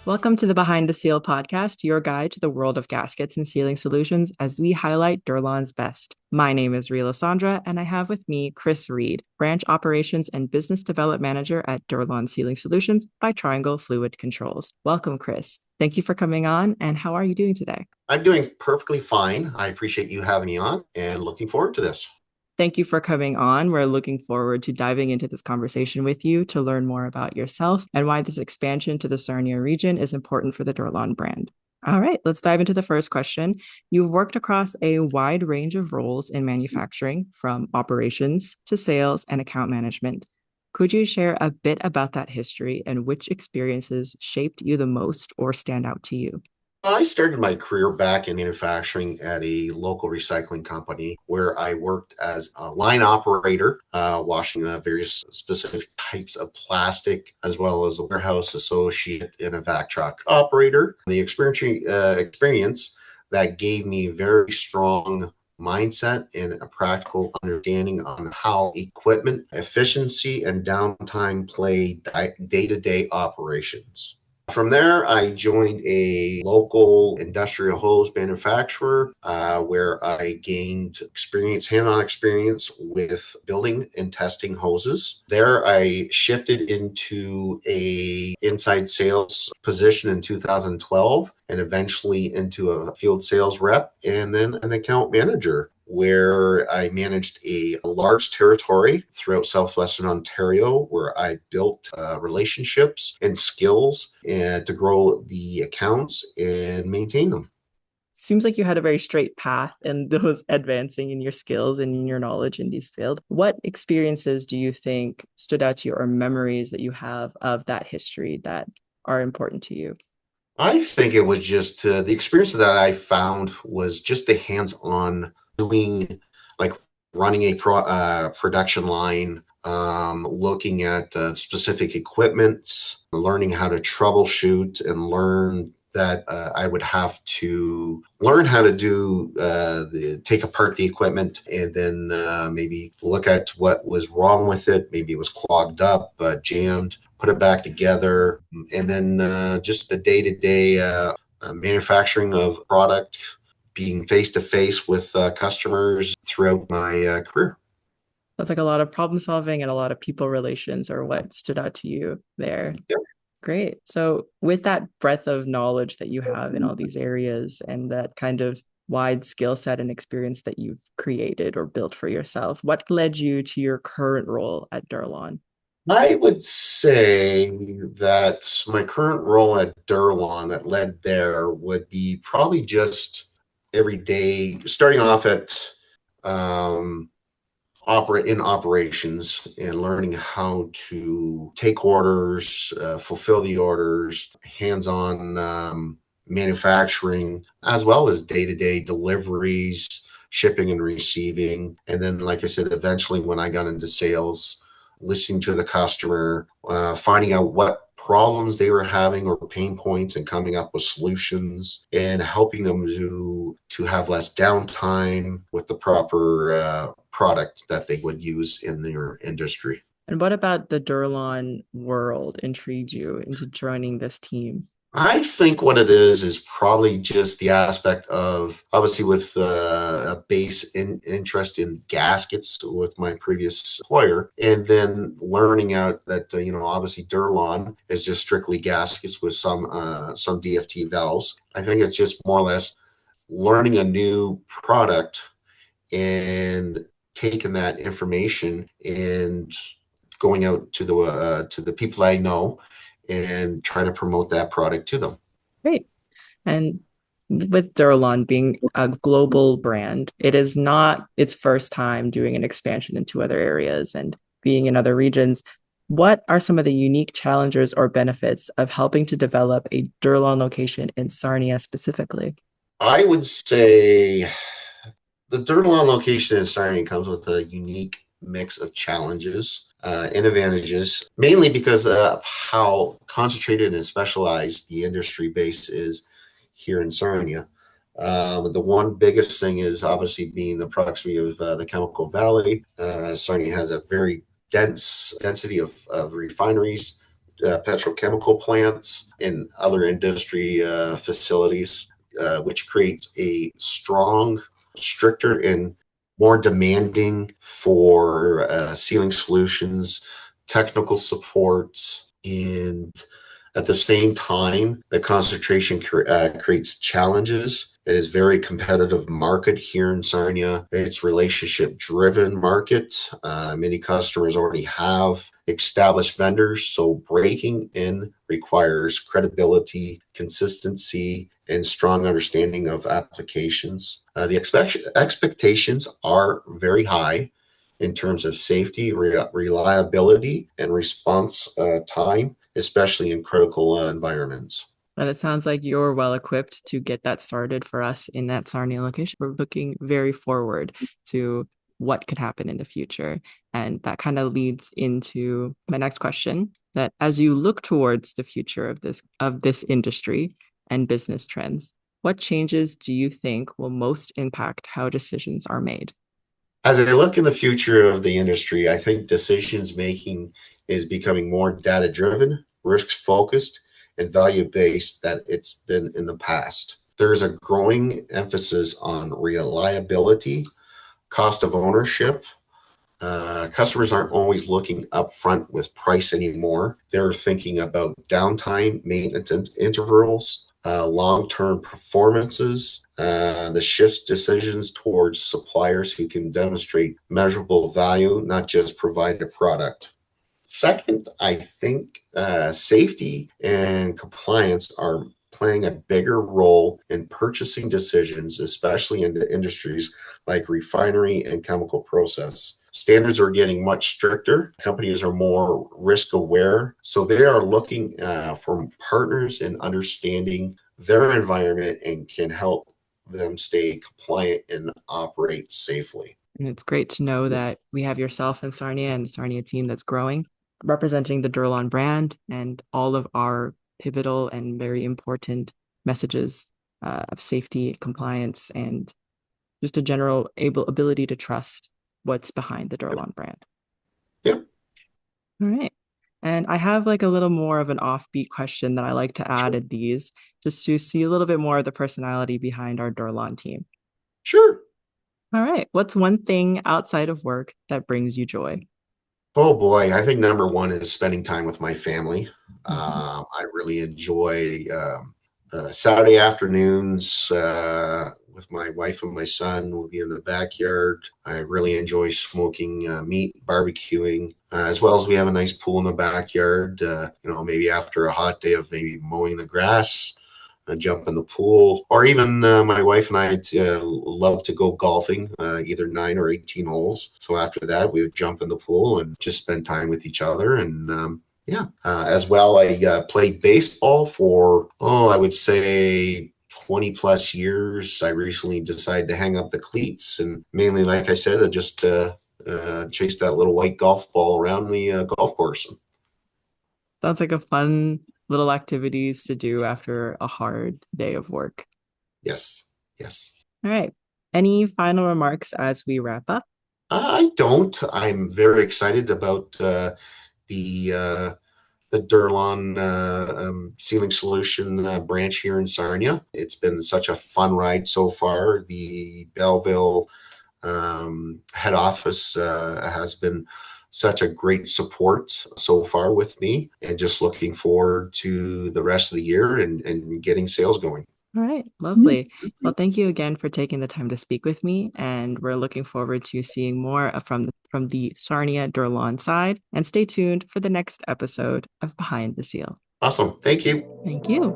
Welcome to the Behind the Seal podcast, your guide to the world of gaskets and sealing solutions as we highlight Durlon's best. My name is Rila Sandra, and I have with me Kris Reed, Branch Operations and Business Development Manager at Durlon Sealing Solutions by Triangle Fluid Controls. Welcome, Kris. Thank you for coming on, and how are you doing today? I'm doing perfectly fine. I appreciate you having me on and looking forward to this. Thank you for coming on. We're looking forward to diving into this conversation with you to learn more about yourself and why this expansion to the Sarnia region is important for the Durlon brand. All right, let's dive into the first question. You've worked across a wide range of roles in manufacturing, from operations to sales and account management. Could you share a bit about that history and which experiences shaped you the most or stand out to you? I started my career back in manufacturing at a local recycling company where I worked as a line operator, washing various specific types of plastic, as well as a warehouse associate and a vac truck operator. The experience that gave me very strong mindset and a practical understanding on how equipment efficiency and downtime play day-to-day operations. From there, I joined a local industrial hose manufacturer where I gained hands-on experience with building and testing hoses. There, I shifted into a inside sales position in 2012 and eventually into a field sales rep and then an account manager, where I managed a large territory throughout southwestern Ontario, where I built relationships and skills and to grow the accounts and maintain them. Seems like you had a very straight path in those advancing in your skills and in your knowledge in these fields. What experiences do you think stood out to you or memories that you have of that history that are important to you? I think it was just the experience that I found was just the hands-on doing, like running a production line, looking at specific equipment, learning how to troubleshoot, and learn that I would have to learn how to take apart the equipment and then maybe look at what was wrong with it. Maybe it was clogged up, jammed, put it back together, and then just the day-to-day manufacturing of product, being face-to-face with customers throughout my career. That's like a lot of problem solving and a lot of people relations are what stood out to you there. Yeah. Great. So, with that breadth of knowledge that you have in all these areas and that kind of wide skill set and experience that you've created or built for yourself, what led you to your current role at Durlon? I would say that my current role at Durlon that led there would be probably just every day, starting off at um, operate in operations and learning how to take orders, fulfill the orders, hands-on manufacturing, as well as day-to-day deliveries, shipping and receiving. And then, like I said, eventually when I got into sales, listening to the customer, finding out what problems they were having or pain points and coming up with solutions and helping them to have less downtime with the proper product that they would use in their industry. And what about the Durlon world intrigued you into joining this team? I think what it is probably just the aspect of, obviously with a base interest in gaskets with my previous employer, and then learning out that obviously Durlon is just strictly gaskets with some DFT valves. I think it's just more or less learning a new product and taking that information and going out to the people I know and try to promote that product to them. Great. And with Durlon being a global brand, it is not its first time doing an expansion into other areas and being in other regions. What are some of the unique challenges or benefits of helping to develop a Durlon location in Sarnia specifically? I would say the Durlon location in Sarnia comes with a unique mix of challenges and advantages, mainly because of how concentrated and specialized the industry base is here in Sarnia. The one biggest thing is obviously being the proximity of the Chemical Valley. Sarnia has a very density of refineries, petrochemical plants and other industry facilities, which creates a strong, stricter, and more demanding for sealing solutions, technical support, and at the same time, the concentration creates challenges. It is a very competitive market here in Sarnia. It's relationship driven market. Many customers already have established vendors, so breaking in requires credibility, consistency, and strong understanding of applications. The expectations are very high in terms of safety, reliability, and response time, especially in critical environments. But it sounds like you're well equipped to get that started for us in that Sarnia location. We're looking very forward to what could happen in the future. And that kind of leads into my next question that as you look towards the future of this industry and business trends, what changes do you think will most impact how decisions are made? As I look in the future of the industry, I think decisions making is becoming more data driven, risk focused, and value based than it's been in the past. There's a growing emphasis on reliability, cost of ownership. Customers aren't always looking upfront with price anymore. They're thinking about downtime, maintenance intervals, long-term performances, the shift decisions towards suppliers who can demonstrate measurable value, not just provide a product. Second, I think safety and compliance are playing a bigger role in purchasing decisions, especially in the industries like refinery and chemical process. Standards are getting much stricter. Companies are more risk aware. So they are looking for partners in understanding their environment and can help them stay compliant and operate safely. And it's great to know that we have yourself and Sarnia and the Sarnia team that's growing, representing the Durlon brand and all of our pivotal and very important messages of safety, compliance, and just a general ability to trust what's behind the Durlon brand. Yep. All right. And I have like a little more of an offbeat question that I like to add Sure. in these just to see a little bit more of the personality behind our Durlon team. Sure. All right. What's one thing outside of work that brings you joy? Oh boy, I think number one is spending time with my family. Mhm. I really enjoy Saturday afternoons with my wife and my son. We'll be in the backyard. I really enjoy smoking meat, barbecuing, as well as we have a nice pool in the backyard. Maybe after a hot day of maybe mowing the grass, jump in the pool, or even my wife and I love to go golfing, either 9 or 18 holes. So after that, we would jump in the pool and just spend time with each other. And yeah, as well, I played baseball for, I would say 20 plus years. I recently decided to hang up the cleats and mainly, like I said, I just chase that little white golf ball around the golf course. Sounds like a fun little activities to do after a hard day of work. Yes, yes. All right. Any final remarks as we wrap up? I don't. I'm very excited about the uh, the Durlon Sealing Solution branch here in Sarnia. It's been such a fun ride so far. The Belleville head office has been such a great support so far with me, and just looking forward to the rest of the year and getting sales going. All right, lovely. Well, thank you again for taking the time to speak with me, and we're looking forward to seeing more from the Sarnia Durlon side. And stay tuned for the next episode of Behind the Seal. Awesome. Thank you. Thank you.